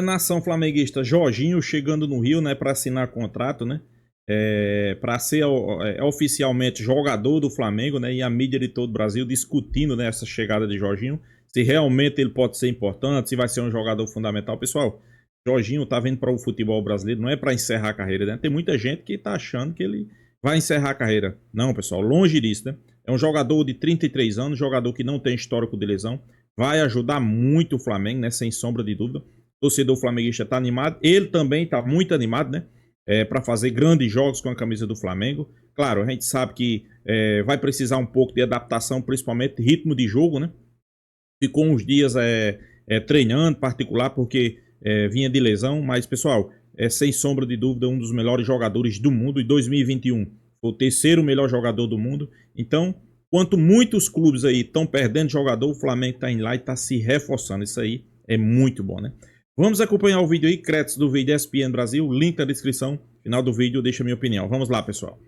Nação flamenguista, Jorginho chegando no Rio, né, para assinar contrato, né, para ser oficialmente jogador do Flamengo, né, e a mídia de todo o Brasil discutindo, né, essa chegada de Jorginho, se realmente ele pode ser importante, se vai ser um jogador fundamental. Pessoal, Jorginho tá vindo para o futebol brasileiro, não é para encerrar a carreira, né? Tem muita gente que tá achando que ele vai encerrar a carreira. Não, pessoal, longe disso, né? É um jogador de 33 anos, jogador que não tem histórico de lesão, vai ajudar muito o Flamengo, né, sem sombra de dúvida. O torcedor flamenguista tá animado, ele também tá muito animado, né? Para fazer grandes jogos com a camisa do Flamengo. Claro, a gente sabe que vai precisar um pouco de adaptação, principalmente ritmo de jogo, né? Ficou uns dias treinando particular porque vinha de lesão, mas pessoal, sem sombra de dúvida um dos melhores jogadores do mundo. Em 2021 foi o terceiro melhor jogador do mundo. Então, enquanto muitos clubes aí estão perdendo jogador, o Flamengo está indo lá e está se reforçando. Isso aí é muito bom, né? Vamos acompanhar o vídeo aí, créditos do vídeo ESPN Brasil, link na descrição, final do vídeo, deixa a minha opinião. Vamos lá, pessoal.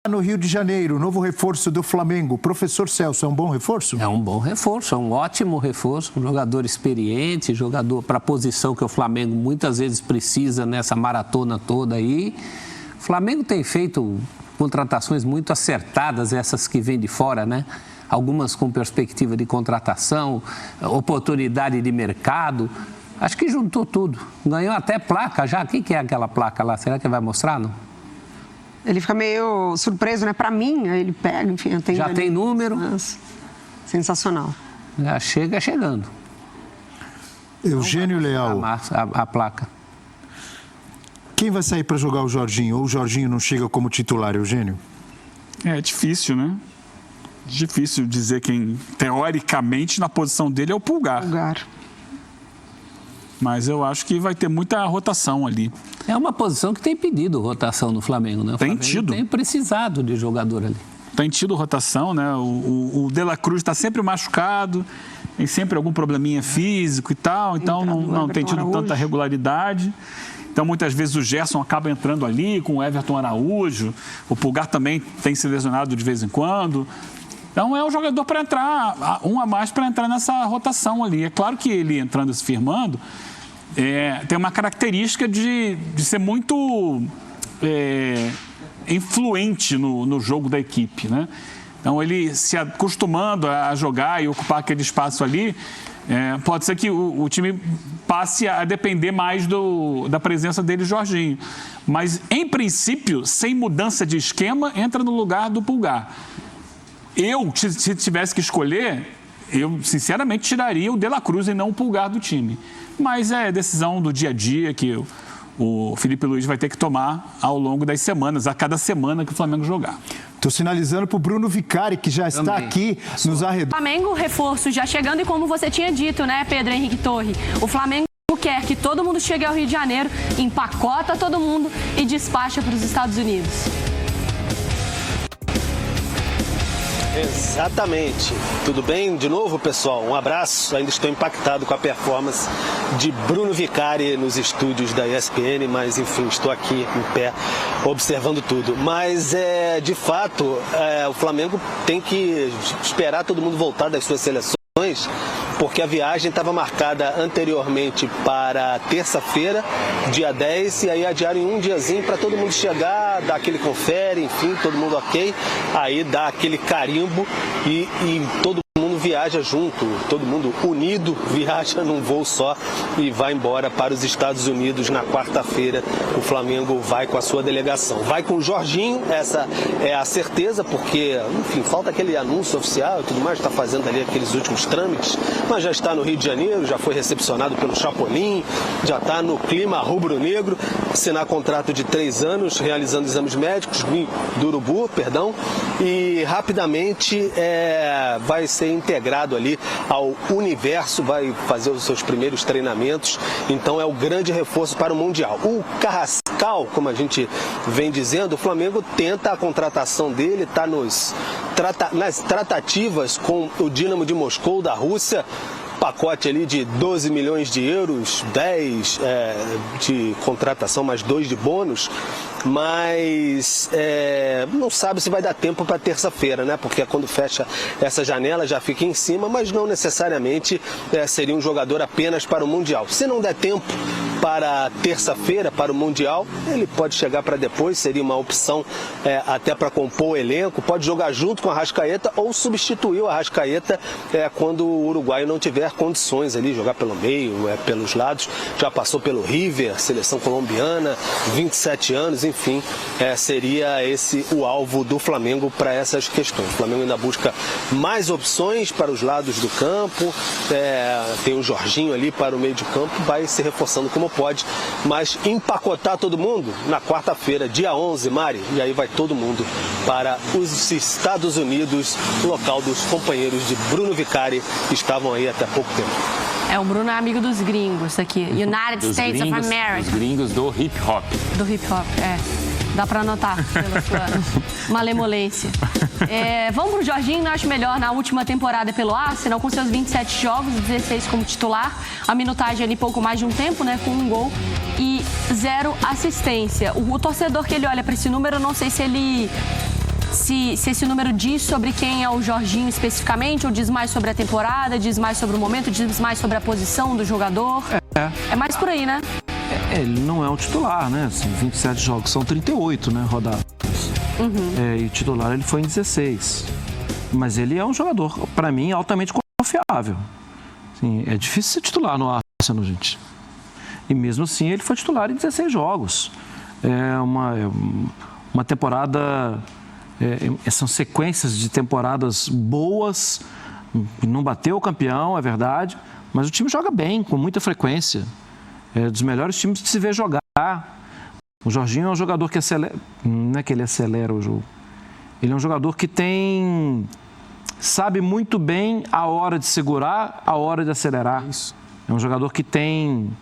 No Rio de Janeiro, novo reforço do Flamengo. Professor Celso, é um bom reforço? É um bom reforço, é um ótimo reforço. Um jogador experiente, jogador para a posição que o Flamengo muitas vezes precisa nessa maratona toda aí. O Flamengo tem feito contratações muito acertadas, essas que vêm de fora, né? Algumas com perspectiva de contratação, oportunidade de mercado. Acho que juntou tudo. Ganhou até placa já. O que é aquela placa lá? Será que vai mostrar, não? Ele fica meio surpreso, né? Pra mim, ele pega, enfim... Já tem número. Sensacional. Já chega chegando. Eugênio Leal. A placa. Quem vai sair para jogar o Jorginho? Ou o Jorginho não chega como titular, Eugênio? É difícil, né? Difícil dizer quem, teoricamente, na posição dele é o Pulgar. Mas eu acho que vai ter muita rotação ali. É uma posição que tem pedido rotação no Flamengo, né? O tem Flamengo tido. Tem precisado de jogador ali. Tem tido rotação, né? O De La Cruz está sempre machucado, tem sempre algum probleminha físico e tal, então não tem tido tanta regularidade. Então, muitas vezes o Gerson acaba entrando ali com o Everton Araújo, o Pulgar também tem se lesionado de vez em quando. Então, é um jogador para entrar, um a mais para entrar nessa rotação ali. É claro que ele entrando e se firmando, tem uma característica de ser muito influente no jogo da equipe, né? Então, ele se acostumando a jogar e ocupar aquele espaço ali, pode ser que o time passe a depender mais da presença dele, Jorginho. Mas, em princípio, sem mudança de esquema, entra no lugar do Pulgar. Se tivesse que escolher, eu sinceramente tiraria o De La Cruz e não o Pulgar do time. Mas é decisão do dia a dia que o Felipe Luiz vai ter que tomar ao longo das semanas, a cada semana que o Flamengo jogar. Estou sinalizando para o Bruno Vicari, que já está aqui nos arredores. Flamengo, reforço já chegando e como você tinha dito, né, Pedro Henrique Torre? O Flamengo quer que todo mundo chegue ao Rio de Janeiro, empacota todo mundo e despacha para os Estados Unidos. Exatamente. Tudo bem? De novo, pessoal, um abraço. Ainda estou impactado com a performance de Bruno Vicari nos estúdios da ESPN, mas enfim, estou aqui em pé observando tudo. Mas, de fato, o Flamengo tem que esperar todo mundo voltar das suas seleções, porque a viagem estava marcada anteriormente para terça-feira, dia 10, e aí adiaram em um diazinho para todo mundo chegar, dar aquele confere, enfim, todo mundo ok, aí dá aquele carimbo e todo mundo viaja junto, todo mundo unido viaja num voo só e vai embora para os Estados Unidos na quarta-feira. O Flamengo vai com a sua delegação. Vai com o Jorginho, essa é a certeza, porque, enfim, falta aquele anúncio oficial e tudo mais, está fazendo ali aqueles últimos trâmites, mas já está no Rio de Janeiro, já foi recepcionado pelo Chapolin, já está no clima rubro-negro, assinar contrato de 3 anos, realizando exames médicos do Urubu, e rapidamente vai ser integrado ali ao universo, vai fazer os seus primeiros treinamentos, então é o grande reforço para o Mundial. O Carrascal, como a gente vem dizendo, o Flamengo tenta a contratação dele, está nas tratativas com o Dínamo de Moscou da Rússia pacote ali de 12 milhões de euros, 10 de contratação, mais 2 de bônus, mas não sabe se vai dar tempo para terça-feira, né? Porque quando fecha essa janela já fica em cima, mas não necessariamente seria um jogador apenas para o Mundial. Se não der tempo para terça-feira, para o Mundial, ele pode chegar para depois, seria uma opção até para compor o elenco, pode jogar junto com a Arrascaeta ou substituir o Arrascaeta quando o uruguaio não tiver condições ali, jogar pelo meio, pelos lados, já passou pelo River, seleção colombiana, 27 anos, enfim, seria esse o alvo do Flamengo para essas questões. O Flamengo ainda busca mais opções para os lados do campo, tem o Jorginho ali para o meio de campo, vai se reforçando como pode, mas empacotar todo mundo na quarta-feira, dia 11, Mari, e aí vai todo mundo para os Estados Unidos, local dos companheiros de Bruno Vicari, que estavam aí até pouco tempo. O Bruno é amigo dos gringos aqui, United States of America. Os gringos do hip hop. Do hip hop, dá pra anotar pela sua malemolência. Vamos pro Jorginho, eu acho melhor na última temporada pelo Arsenal, com seus 27 jogos, 16 como titular, a minutagem ali pouco mais de um tempo, né, com 1 gol e 0 assistência. O torcedor que ele olha para esse número, eu não sei se esse número diz sobre quem é o Jorginho especificamente, ou diz mais sobre a temporada, diz mais sobre o momento, diz mais sobre a posição do jogador. É mais por aí, né? Ele não é um titular, né? Assim, 27 jogos, são 38, né, rodadas. E o titular ele foi em 16. Mas ele é um jogador, para mim, altamente confiável. Assim, é difícil ser titular no Arsenal, gente. E mesmo assim ele foi titular em 16 jogos. É uma temporada... são sequências de temporadas boas, não bateu o campeão, é verdade, mas o time joga bem, com muita frequência. É dos melhores times que se vê jogar. O Jorginho é um jogador que acelera, não é que ele acelera o jogo, ele é um jogador que sabe muito bem a hora de segurar, a hora de acelerar. Isso. É um jogador que tem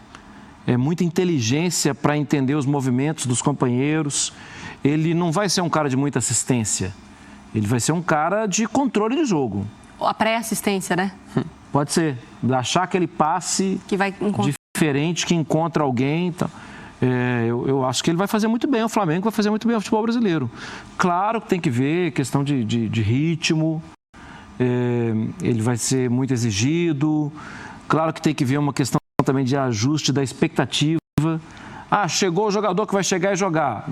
muita inteligência para entender os movimentos dos companheiros. Ele não vai ser um cara de muita assistência. Ele vai ser um cara de controle de jogo. A pré-assistência, né? Pode ser. Achar aquele passe que vai diferente, que encontra alguém. Então, eu acho que ele vai fazer muito bem. O Flamengo vai fazer muito bem o futebol brasileiro. Claro que tem que ver questão de ritmo. Ele vai ser muito exigido. Claro que tem que ver uma questão também de ajuste da expectativa. Chegou o jogador que vai chegar e jogar.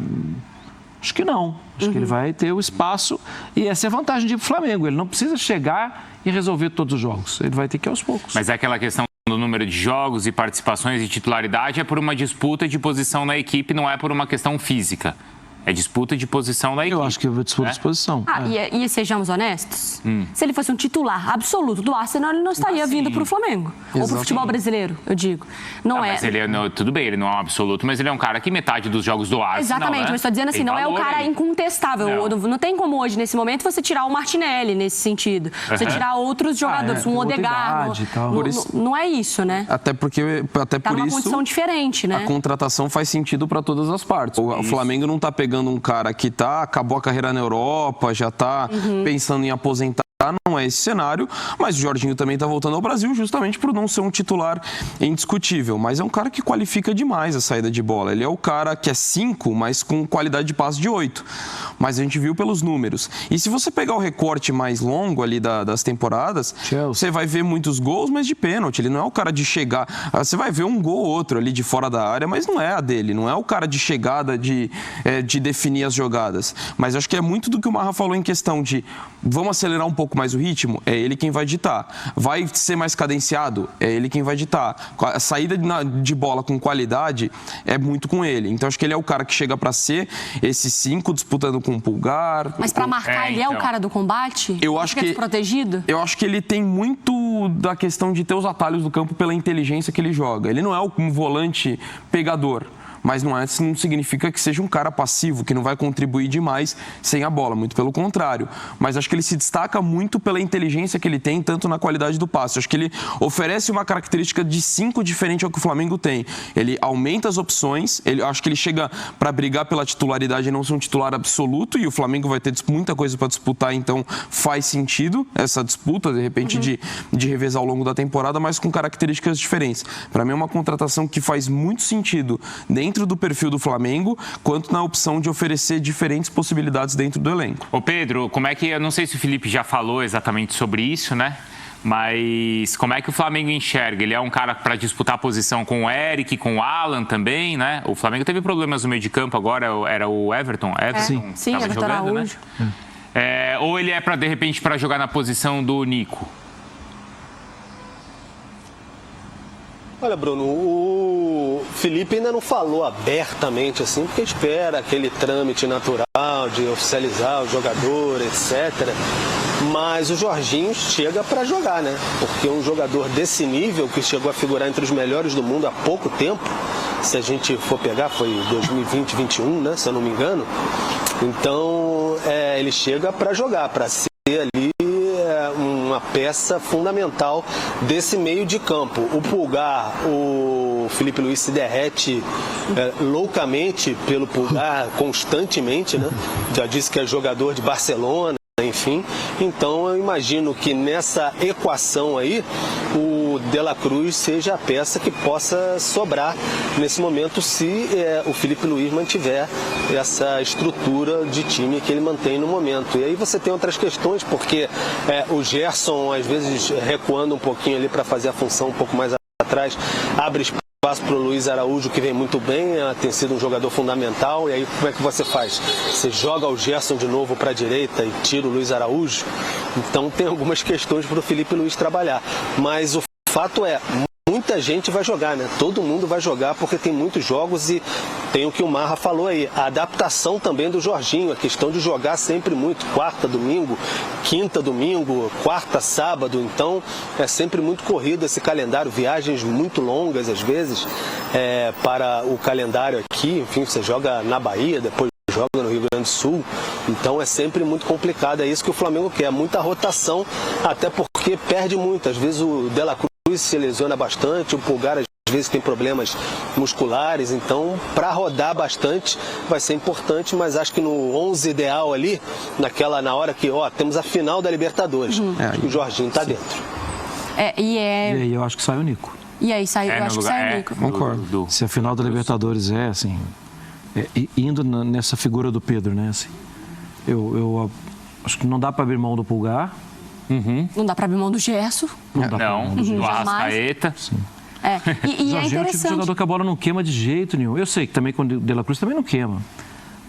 Acho que não. Acho que ele vai ter o espaço e essa é a vantagem de ir para o Flamengo. Ele não precisa chegar e resolver todos os jogos. Ele vai ter que ir aos poucos. Mas é aquela questão do número de jogos e participações e titularidade é por uma disputa de posição na equipe, não é por uma questão física. É disputa de posição na equipe. Eu acho que é disputa de posição. E sejamos honestos, se ele fosse um titular absoluto do Arsenal, ele não estaria vindo para o Flamengo. Exatamente. Ou para o futebol brasileiro, eu digo. Mas ele tudo bem, ele não é um absoluto, mas ele é um cara que metade dos jogos do Arsenal... Exatamente, mas estou dizendo assim, não é um cara incontestável. Não tem como hoje, nesse momento, você tirar o Martinelli nesse sentido. Você tirar outros jogadores, um Odegaard. Não é isso, né? Até por numa isso, condição diferente, né? A contratação faz sentido para todas as partes. O Flamengo não está pegando um cara que acabou a carreira na Europa, já está pensando em aposentar, não é esse cenário, mas o Jorginho também está voltando ao Brasil justamente por não ser um titular indiscutível, mas é um cara que qualifica demais a saída de bola. Ele é o cara que é 5, mas com qualidade de passe de 8, mas a gente viu pelos números. E se você pegar o recorte mais longo ali das temporadas, você vai ver muitos gols, mas de pênalti. Ele não é o cara de chegar, você vai ver um gol ou outro ali de fora da área, mas não é a dele, não é o cara de chegada, de definir as jogadas. Mas acho que é muito do que o Marra falou em questão de vamos acelerar um pouco mais o ritmo, é ele quem vai ditar. Vai ser mais cadenciado, é ele quem vai ditar. A saída de bola com qualidade é muito com ele. Então acho que ele é o cara que chega para ser esse 5 disputando com o Pulgar. Mas para marcar, ele é o cara do combate? Eu acho que protegido? Eu acho que ele tem muito da questão de ter os atalhos do campo pela inteligência que ele joga. Ele não é um volante pegador. mas não significa que seja um cara passivo, que não vai contribuir demais sem a bola, muito pelo contrário. Mas acho que ele se destaca muito pela inteligência que ele tem, tanto na qualidade do passe. Acho que ele oferece uma característica de 5 diferente ao que o Flamengo tem. Ele aumenta as opções, acho que ele chega para brigar pela titularidade e não ser um titular absoluto, e o Flamengo vai ter muita coisa para disputar, então faz sentido essa disputa, de repente, de revezar ao longo da temporada, mas com características diferentes. Para mim é uma contratação que faz muito sentido dentro do perfil do Flamengo, quanto na opção de oferecer diferentes possibilidades dentro do elenco. Ô Pedro, como é que, eu não sei se o Felipe já falou exatamente sobre isso, né? Mas como é que o Flamengo enxerga? Ele é um cara para disputar a posição com o Eric, com o Alan também, né? O Flamengo teve problemas no meio de campo agora, era o Everton. Sim, Everton jogando, Araújo. né? Ou ele é de repente para jogar na posição do Nico? Olha, Bruno, o Felipe ainda não falou abertamente assim, porque espera aquele trâmite natural de oficializar o jogador, etc. Mas o Jorginho chega para jogar, né? Porque um jogador desse nível, que chegou a figurar entre os melhores do mundo há pouco tempo, se a gente for pegar, foi 2020, 2021, né? Se eu não me engano. Então, ele chega para jogar, para ser ali uma peça fundamental desse meio de campo. O Pulgar, o Felipe Luiz se derrete loucamente pelo Pulgar, constantemente, né? Já disse que é jogador de Barcelona, enfim. Então eu imagino que nessa equação aí o De La Cruz seja a peça que possa sobrar nesse momento, se o Felipe Luiz mantiver essa estrutura de time que ele mantém no momento. E aí você tem outras questões, porque o Gerson às vezes recuando um pouquinho ali para fazer a função um pouco mais atrás, abre espaço para o Luiz Araújo, que vem muito bem, tem sido um jogador fundamental. E aí como é que você faz? Você joga o Gerson de novo para a direita e tira o Luiz Araújo? Então tem algumas questões para o Felipe Luiz trabalhar. Mas o fato é, muita gente vai jogar, né? Todo mundo vai jogar porque tem muitos jogos e tem o que o Marra falou aí, a adaptação também do Jorginho, a questão de jogar sempre muito, quarta, domingo, quinta, domingo, quarta, sábado. Então é sempre muito corrido esse calendário, viagens muito longas às vezes para o calendário aqui. Enfim, você joga na Bahia, depois joga no Rio Grande do Sul, então é sempre muito complicado. É isso que o Flamengo quer, muita rotação, até porque perde muito. Às vezes o De La Cruz se lesiona bastante, o Pulgar às vezes tem problemas musculares, então para rodar bastante vai ser importante, mas acho que no 11 ideal ali, na hora que temos a final da Libertadores, o Jorginho está dentro. E aí eu acho que sai o Nico. E aí eu acho que sai o Nico. Concordo. Se a final da Libertadores assim, indo nessa figura do Pedro, né? Assim, eu acho que não dá para abrir mão do Pulgar. Não dá para abrir mão do Gerson. Não, do Arrascaeta. E é Jorginho é o tipo de jogador que a bola não queima de jeito nenhum. Eu sei que também quando o De La Cruz também não queima.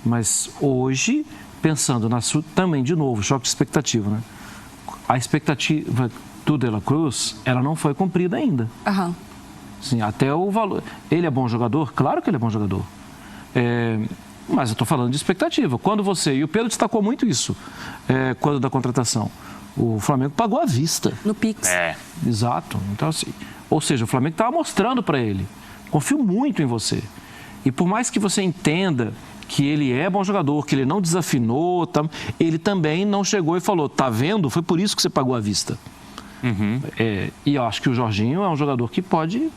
Mas hoje, pensando também, de novo, choque de expectativa, né? A expectativa do De La Cruz, ela não foi cumprida ainda. Sim, até o valor. Ele é bom jogador? Claro que ele é bom jogador. Mas eu estou falando de expectativa. Quando e o Pedro destacou muito isso, quando da contratação. O Flamengo pagou à vista. No Pix. Exato. Então, assim, ou seja, o Flamengo estava mostrando para ele. Confio muito em você. E por mais que você entenda que ele é bom jogador, que ele não desafinou, ele também não chegou e falou, tá vendo? Foi por isso que você pagou à vista. E eu acho que o Jorginho é um jogador que pode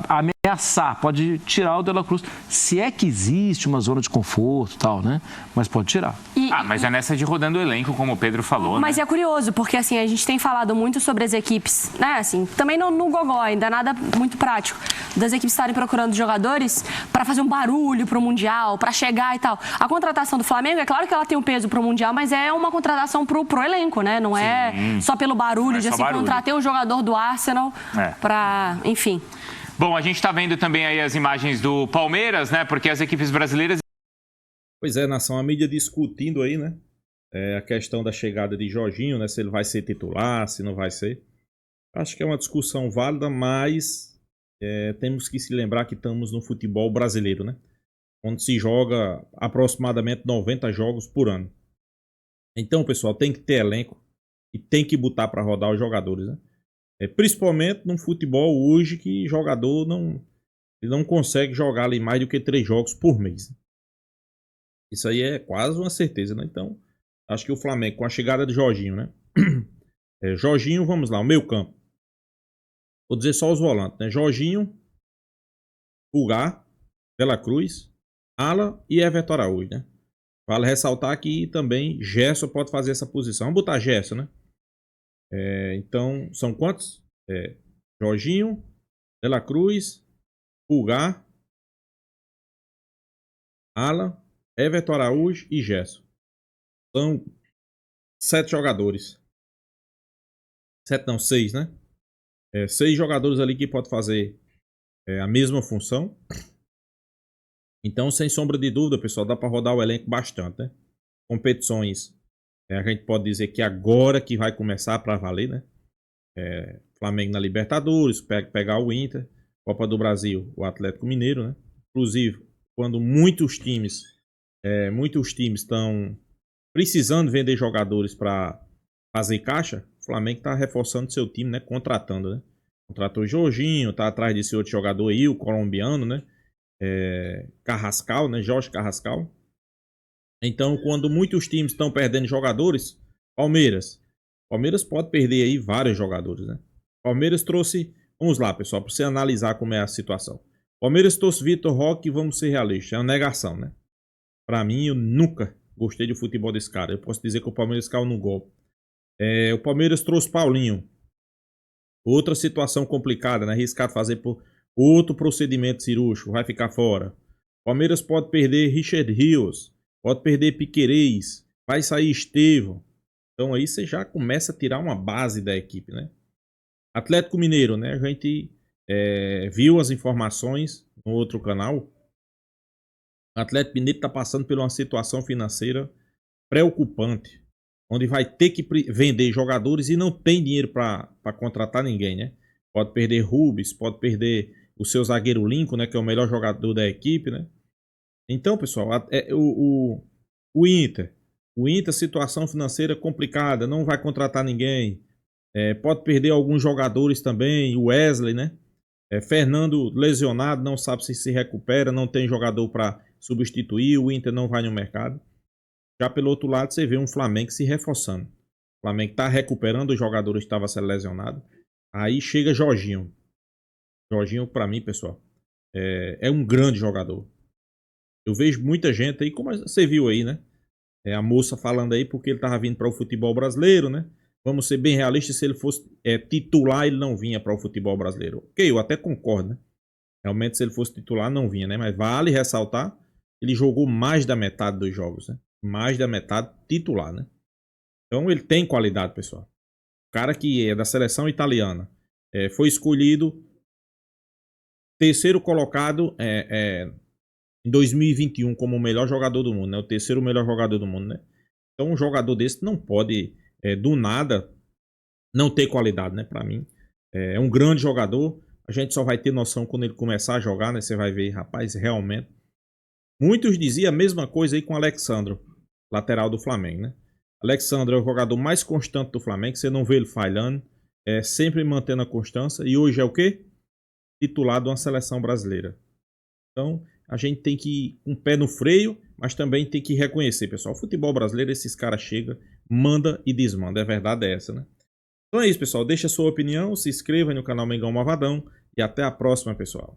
ameaçar, pode tirar o De La Cruz, se é que existe uma zona de conforto e tal, né? Mas pode tirar. Mas é nessa de rodando o elenco, como o Pedro falou, Mas né? é curioso, porque assim, a gente tem falado muito sobre as equipes, né? Assim, também no gogó, ainda nada muito prático, das equipes estarem procurando jogadores para fazer um barulho pro Mundial, para chegar e tal. A contratação do Flamengo, é claro que ela tem um peso pro Mundial, mas é uma contratação pro elenco, né? Não é só pelo barulho de assim, contratar um jogador do Arsenal para, enfim. Bom, a gente está vendo também aí as imagens do Palmeiras, né? Porque as equipes brasileiras... Pois é, nação, a mídia discutindo aí, né? A questão da chegada de Jorginho, né? Se ele vai ser titular, se não vai ser. Acho que é uma discussão válida, mas temos que se lembrar que estamos no futebol brasileiro, né? Onde se joga aproximadamente 90 jogos por ano. Então, pessoal, tem que ter elenco e tem que botar para rodar os jogadores, né? Principalmente no futebol hoje, que jogador não ele não consegue jogar ali mais do que 3 jogos por mês. Isso aí é quase uma certeza, né? Então, acho que o Flamengo, com a chegada de Jorginho, né? Jorginho, vamos lá, o meio campo. Vou dizer só os volantes, né? Jorginho, Pulgar, De La Cruz, Alan e Everton Araújo, né? Vale ressaltar que também Gerson pode fazer essa posição. Vamos botar Gerson, né? Então, são quantos? Jorginho, De La Cruz, Pulgar, Alan, Everton Araújo e Gerson. São 7 jogadores. 7 não, 6, né? 6 jogadores ali que pode fazer a mesma função. Então, sem sombra de dúvida, pessoal, dá para rodar o elenco bastante, né? Competições, a gente pode dizer que agora que vai começar para valer, né? Flamengo na Libertadores, pegar o Inter, Copa do Brasil, o Atlético Mineiro, né? Inclusive, quando muitos times estão precisando vender jogadores para fazer caixa, o Flamengo está reforçando seu time, né? Contratando, né? Contratou o Jorginho, tá atrás desse outro jogador aí, o colombiano, né? Carrascal, né? Jorge Carrascal. Então, quando muitos times estão perdendo jogadores, Palmeiras pode perder aí vários jogadores, né? Palmeiras trouxe, vamos lá, pessoal, para você analisar como é a situação. Palmeiras trouxe Vitor Roque, vamos ser realistas, é uma negação, né? Para mim, eu nunca gostei do futebol desse cara. Eu posso dizer que o Palmeiras caiu no golpe. O Palmeiras trouxe Paulinho. Outra situação complicada, né? Arriscado fazer por outro procedimento cirúrgico, vai ficar fora. Palmeiras pode perder Richard Rios, pode perder Piquerez, vai sair Estevão. Então aí você já começa a tirar uma base da equipe, né? Atlético Mineiro, né? A gente viu as informações no outro canal. O Atlético Mineiro está passando por uma situação financeira preocupante, onde vai ter que vender jogadores e não tem dinheiro para contratar ninguém, né? Pode perder Rubens, pode perder o seu zagueiro Lincoln, né? Que é o melhor jogador da equipe, né? Então, pessoal, o Inter, situação financeira complicada, não vai contratar ninguém. Pode perder alguns jogadores também, o Wesley, né? Fernando lesionado, não sabe se recupera, não tem jogador para substituir, o Inter não vai no mercado. Já pelo outro lado, você vê um Flamengo se reforçando. O Flamengo está recuperando os jogadores que estavam sendo lesionados. Aí chega Jorginho. Jorginho, para mim, pessoal, é um grande jogador. Eu vejo muita gente aí, como você viu aí, né? A moça falando aí porque ele estava vindo para o futebol brasileiro, né? Vamos ser bem realistas, se ele fosse titular, ele não vinha para o futebol brasileiro. Ok, eu até concordo, né? Realmente, se ele fosse titular, não vinha, né? Mas vale ressaltar, ele jogou mais da metade dos jogos, né? Mais da metade titular, né? Então, ele tem qualidade, pessoal. O cara que é da seleção italiana foi escolhido terceiro colocado em 2021 como o melhor jogador do mundo, né? O terceiro melhor jogador do mundo, né? Então, um jogador desse não pode, do nada, não ter qualidade, né? Para mim, é um grande jogador. A gente só vai ter noção quando ele começar a jogar, né? Você vai ver, rapaz, realmente. Muitos diziam a mesma coisa aí com o Alexandro, lateral do Flamengo, né? Alexandre é o jogador mais constante do Flamengo, você não vê ele falhando, sempre mantendo a constância, e hoje é o quê? Titular de uma seleção brasileira. Então, a gente tem que ir com o pé no freio, mas também tem que reconhecer, pessoal, o futebol brasileiro, esses caras chegam, manda e desmanda, a verdade é essa, né? Então é isso, pessoal, deixa a sua opinião, se inscreva no canal Mengão Malvadão, e até a próxima, pessoal.